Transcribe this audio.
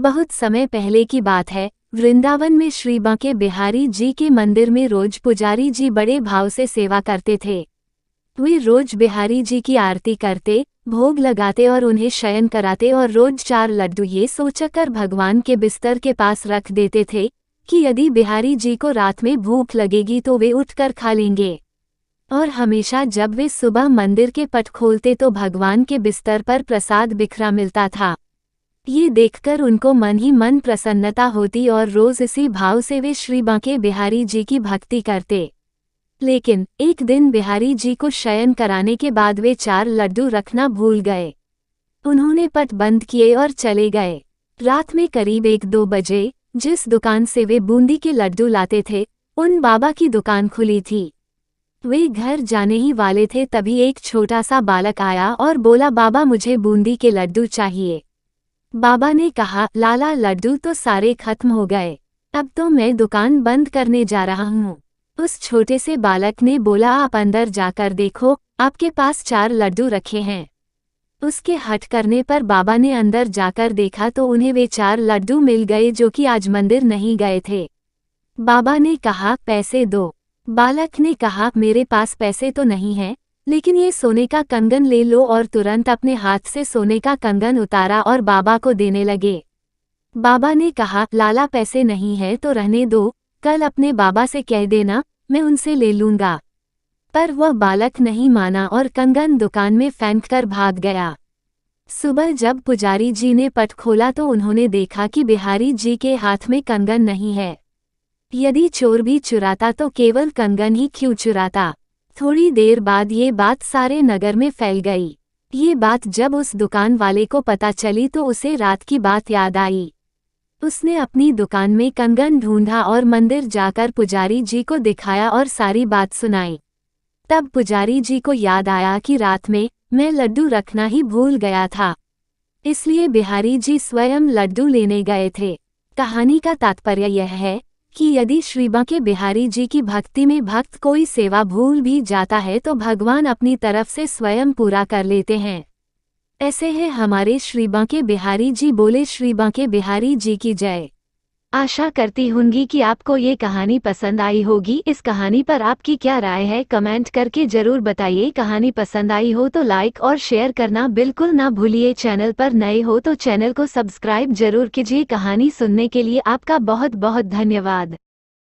बहुत समय पहले की बात है। वृंदावन में श्री बांके बिहारी जी के मंदिर में रोज पुजारी जी बड़े भाव से सेवा करते थे। वे रोज बिहारी जी की आरती करते, भोग लगाते और उन्हें शयन कराते और रोज 4 लड्डू ये सोचकर भगवान के बिस्तर के पास रख देते थे कि यदि बिहारी जी को रात में भूख लगेगी तो वे उठकर खा लेंगे। और हमेशा जब वे सुबह मंदिर के पट खोलते तो भगवान के बिस्तर पर प्रसाद बिखरा मिलता था। ये देखकर उनको मन ही मन प्रसन्नता होती और रोज इसी भाव से वे श्री बांके बिहारी जी की भक्ति करते। लेकिन एक दिन बिहारी जी को शयन कराने के बाद वे 4 लड्डू रखना भूल गए। उन्होंने पट बंद किए और चले गए। रात में करीब 1-2 बजे जिस दुकान से वे बूंदी के लड्डू लाते थे, उन बाबा की दुकान खुली थी। वे घर जाने ही वाले थे तभी एक छोटा सा बालक आया और बोला, बाबा मुझे बूंदी के लड्डू चाहिए। बाबा ने कहा, लाला लड्डू तो सारे खत्म हो गए, अब तो मैं दुकान बंद करने जा रहा हूँ। उस छोटे से बालक ने बोला, आप अंदर जाकर देखो, आपके पास 4 लड्डू रखे हैं। उसके हट करने पर बाबा ने अंदर जाकर देखा तो उन्हें वे 4 लड्डू मिल गए जो कि आज मंदिर नहीं गए थे। बाबा ने कहा, पैसे दो। बालक ने कहा, मेरे पास पैसे तो नहीं है, लेकिन ये सोने का कंगन ले लो, और तुरंत अपने हाथ से सोने का कंगन उतारा और बाबा को देने लगे। बाबा ने कहा, लाला पैसे नहीं है तो रहने दो, कल अपने बाबा से कह देना, मैं उनसे ले लूंगा। पर वह बालक नहीं माना और कंगन दुकान में फेंक कर भाग गया। सुबह जब पुजारी जी ने पट खोला तो उन्होंने देखा कि बिहारी जी के हाथ में कंगन नहीं है। यदि चोर भी चुराता तो केवल कंगन ही क्यों चुराता। थोड़ी देर बाद ये बात सारे नगर में फैल गई। ये बात जब उस दुकान वाले को पता चली तो उसे रात की बात याद आई। उसने अपनी दुकान में कंगन ढूंढा और मंदिर जाकर पुजारी जी को दिखाया और सारी बात सुनाई। तब पुजारी जी को याद आया कि रात में मैं लड्डू रखना ही भूल गया था, इसलिए बिहारी जी स्वयं लड्डू लेने गए थे। कहानी का तात्पर्य यह है कि यदि श्री बांके बिहारी जी की भक्ति में भक्त कोई सेवा भूल भी जाता है तो भगवान अपनी तरफ से स्वयं पूरा कर लेते हैं। ऐसे हैं हमारे श्री बांके बिहारी जी। बोले श्री बांके बिहारी जी की जय। आशा करती हूँगी कि आपको ये कहानी पसंद आई होगी। इस कहानी पर आपकी क्या राय है कमेंट करके जरूर बताइए। कहानी पसंद आई हो तो लाइक और शेयर करना बिल्कुल ना भूलिए। चैनल पर नए हो तो चैनल को सब्सक्राइब जरूर कीजिए। कहानी सुनने के लिए आपका बहुत बहुत धन्यवाद।